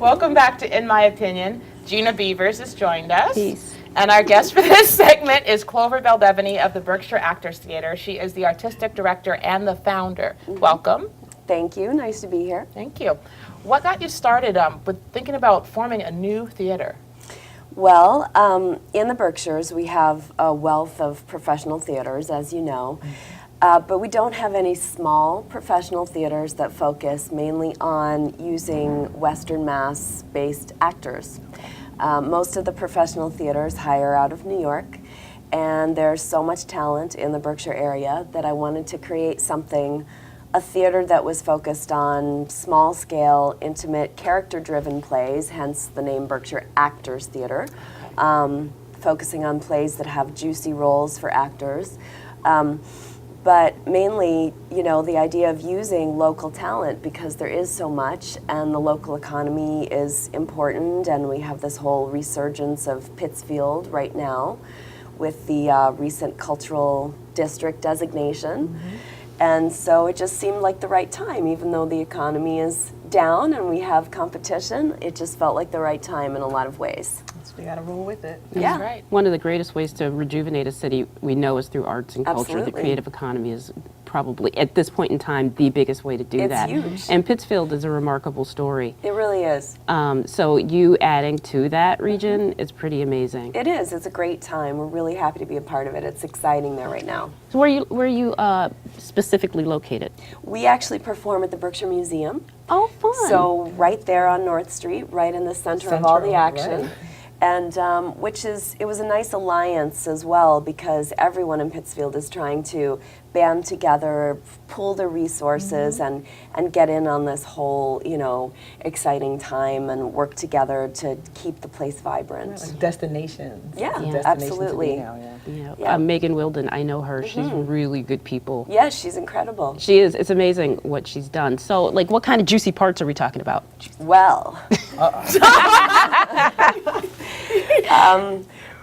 Welcome back to In My Opinion. Gina Beavers has joined us. Peace. And our guest for this segment is Clover Bell-Devaney of the Berkshire Actors Theater. She is the artistic director and the founder. Welcome. Thank you. Nice to be here. Thank you. What got you started with thinking about forming a new theater? Well, in the Berkshires, we have a wealth of professional theaters, as you know. But we don't have any small professional theaters that focus mainly on using Western Mass-based actors. Most of the professional theaters hire out of New York, and there's so much talent in the Berkshire area that I wanted to create something, a theater that was focused on small-scale, intimate, character-driven plays, hence the name Berkshire Actors Theater, focusing on plays that have juicy roles for actors. But mainly, you know, the idea of using local talent because there is so much and the local economy is important, and we have this whole resurgence of Pittsfield right now with the recent cultural district designation. And so it just seemed like the right time, even though the economy is down and we have competition, it just felt like the right time in a lot of ways. So you got to roll with it. Yeah. Right. One of the greatest ways to rejuvenate a city we know is through arts and culture. Absolutely. The creative economy is probably, at this point in time, the biggest way to do It's that. huge. And Pittsfield is a remarkable story. It really is. So you adding to that region is pretty amazing. It is. It's a great time. We're really happy to be a part of it. It's exciting there right now. So where are you specifically located? We actually perform at the Berkshire Museum. Oh, fun. So right there on North Street, right in the center of all the Central, action. right. And it was a nice alliance as well because everyone in Pittsfield is trying to band together, pool their resources, and get in on this whole, you know, exciting time and work together to keep the place vibrant. Like destinations. Yeah, It's a destination absolutely. To be now, yeah. Yeah. Yeah. Megan Wilden, I know her. She's really good people. Yeah, she's incredible. She is. It's amazing what she's done. So, like, what kind of juicy parts are we talking about? Well,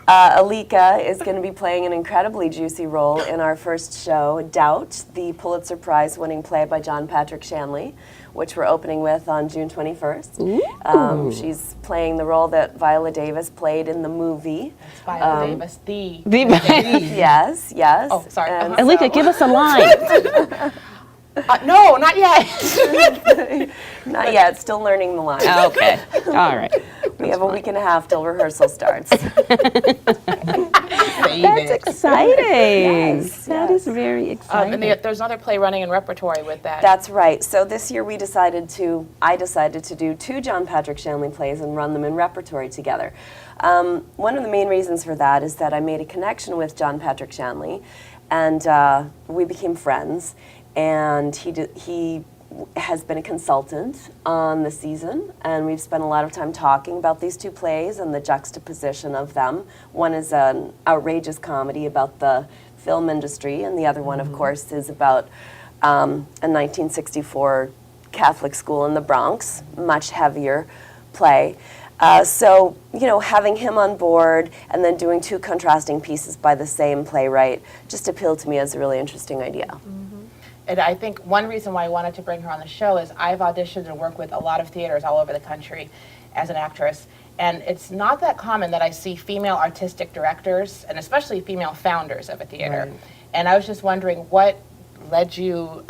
Alika is going to be playing an incredibly juicy role in our first show, Doubt, the Pulitzer Prize-winning play by John Patrick Shanley, which we're opening with on June 21st. She's playing the role that Viola Davis played in the movie. Viola Davis, the... Yes, yes. Oh, sorry. And Alika, so- give us a line. No, not yet. Not yet, still learning the line. Okay. All right. We have a week and a half till rehearsal starts. That's exciting. Yes, That yes. is very exciting. And there's another play running in repertory with that. That's right. So this year I decided to do 2 John Patrick Shanley plays and run them in repertory together. One of the main reasons for that is that I made a connection with John Patrick Shanley, and we became friends. And he has been a consultant on the season, and we've spent a lot of time talking about these 2 plays and the juxtaposition of them. One is an outrageous comedy about the film industry, and the other one, of course, is about a 1964 Catholic school in the Bronx, much heavier play. So, you know, having him on board and then doing 2 contrasting pieces by the same playwright just appealed to me as a really interesting idea. And I think one reason why I wanted to bring her on the show is I've auditioned and worked with a lot of theaters all over the country as an actress. And it's not that common that I see female artistic directors, and especially female founders of a theater. Right. And I was just wondering what led you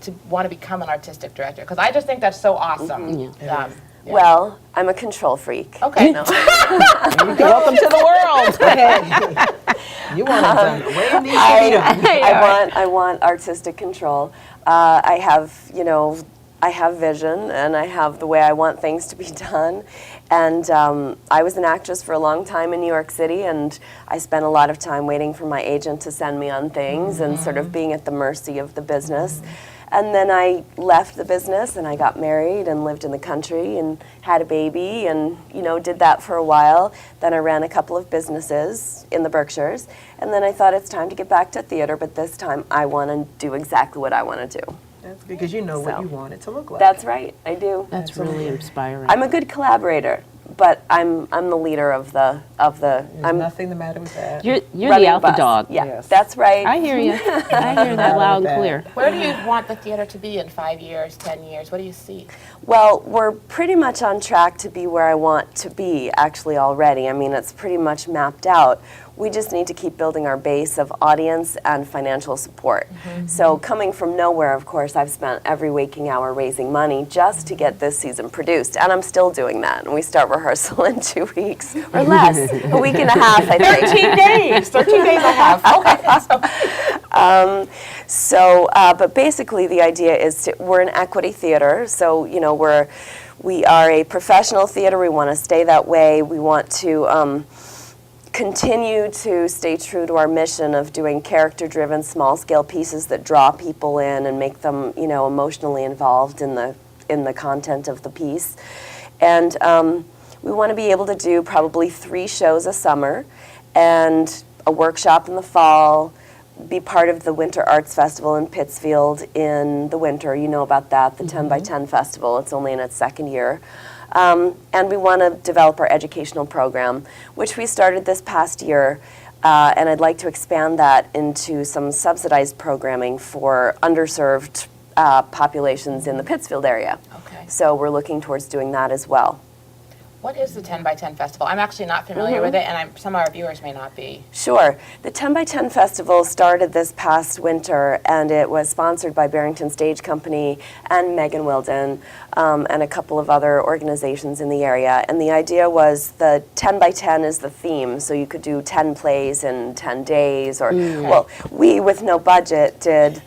to want to become an artistic director? Because I just think that's so awesome. Yeah. Well, I'm a control freak. Okay. No. Welcome to the world. Hey, you want it done the way it needs to be done. I want artistic control. I have, you know, I have vision and I have the way I want things to be done. And I was an actress for a long time in New York City, and I spent a lot of time waiting for my agent to send me on things and sort of being at the mercy of the business. And then I left the business and I got married and lived in the country and had a baby and, you know, did that for a while. Then I ran a couple of businesses in the Berkshires. And then I thought it's time to get back to theater, but this time I want to do exactly what I want to do. That's good, because you know what So, you want it to look like. That's right, I do. That's really inspiring. I'm a good collaborator, but I'm the leader of the. There's I'm nothing the matter with that. You're the running alpha bus. dog. Yeah, Yes. that's right. I hear you. I hear that loud and clear. Where do you want the theater to be in 5 years, 10 years? What do you see? Well, we're pretty much on track to be where I want to be actually already. I mean, it's pretty much mapped out. We just need to keep building our base of audience and financial support. So coming from nowhere, of course, I've spent every waking hour raising money just to get this season produced, and I'm still doing that. And we start rehearsal in 2 weeks or less, a week and a half, I think. 13 days. 13 days I have. Okay. But basically the idea is we're an equity theater, so you know we are a professional theater. We want to stay that way. We want to continue to stay true to our mission of doing character-driven, small-scale pieces that draw people in and make them, you know, emotionally involved in the content of the piece. And we want to be able to do probably 3 shows a summer and a workshop in the fall, be part of the Winter Arts Festival in Pittsfield in the winter. You know about that, the 10 by 10 festival. It's only in its 2nd year. And we want to develop our educational program, which we started this past year, and I'd like to expand that into some subsidized programming for underserved populations in the Pittsfield area. Okay. So we're looking towards doing that as well. What is the 10 by 10 festival? I'm actually not familiar with it, and some of our viewers may not be. Sure. The 10 by 10 festival started this past winter, and it was sponsored by Barrington Stage Company and Megan Wilden and a couple of other organizations in the area. And the idea was the 10 by 10 is the theme, so you could do 10 plays in 10 days, or, well, we, with no budget, did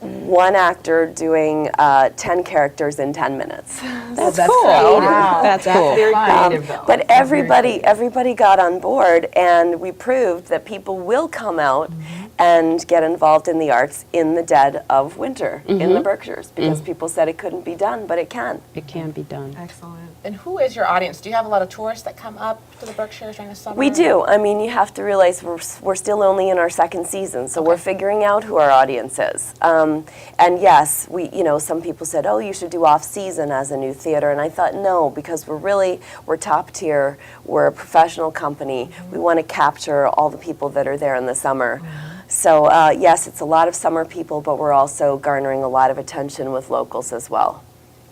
one actor doing 10 characters in 10 minutes. That's cool. creative. Wow. That's cool. Very creative, though. But everybody got on board, and we proved that people will come out and get involved in the arts in the dead of winter in the Berkshires, because people said it couldn't be done, but it can. It can be done. Excellent. And who is your audience? Do you have a lot of tourists that come up to the Berkshires during the summer? We do. I mean, you have to realize we're still only in our 2nd season, so we're figuring out who our audience is. And yes, some people said, oh, you should do off-season as a new theater, and I thought, no, because we're top tier, we're a professional company, we want to capture all the people that are there in the summer. So yes, it's a lot of summer people, but we're also garnering a lot of attention with locals as well.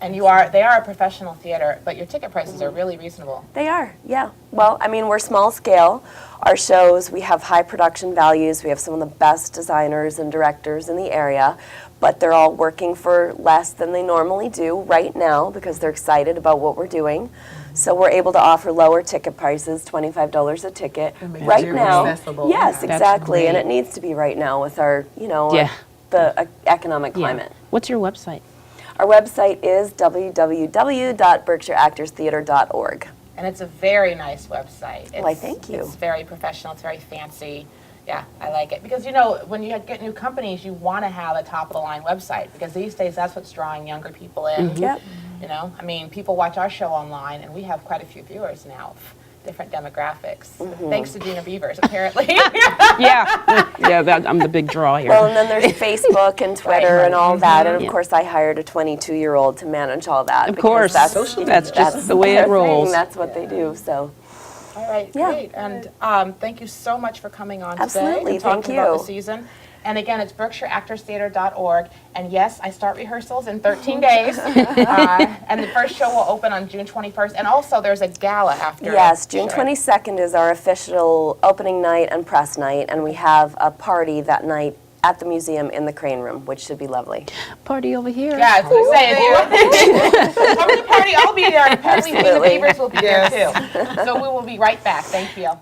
And they are a professional theater, but your ticket prices are really reasonable. They are, yeah. Well, I mean, we're small scale. Our shows, we have high production values. We have some of the best designers and directors in the area, but they're all working for less than they normally do right now because they're excited about what we're doing. So we're able to offer lower ticket prices, $25 a ticket And make it right very now. accessible. Yes, That's exactly, and great. it needs to be right now with our, Yeah. the economic Yeah. climate. What's your website? Our website is www.berkshireactorstheater.org. And it's a very nice website. Why, thank you. It's very professional. It's very fancy. Yeah, I like it. Because, when you get new companies, you want to have a top-of-the-line website. Because these days, that's what's drawing younger people in. Yep. I mean, people watch our show online, and we have quite a few viewers now of different demographics. Thanks to Gina Beavers, apparently. Yeah, I'm the big draw here. Well, and then there's Facebook and Twitter Right. and all that, and of Yeah. course I hired a 22-year-old to manage all that. Of because course. That's just the way it their thing. rolls. That's what they do. So All right, Yeah. great. And thank you so much for coming on Absolutely, today and talking thank about you. the season. And again, it's BerkshireActorsTheater.org. And yes, I start rehearsals in 13 days. And the first show will open on June 21st. And also, there's a gala after. yes, June Sure. 22nd is our official opening night and press night, and we have a party that night at the museum in the Crane Room, which should be lovely. Party over here. Yeah, I was going to say, if you come to the party, I'll be there. And apparently, the Absolutely. Beavers will be Yes. there too. So we will be right back. Thank you.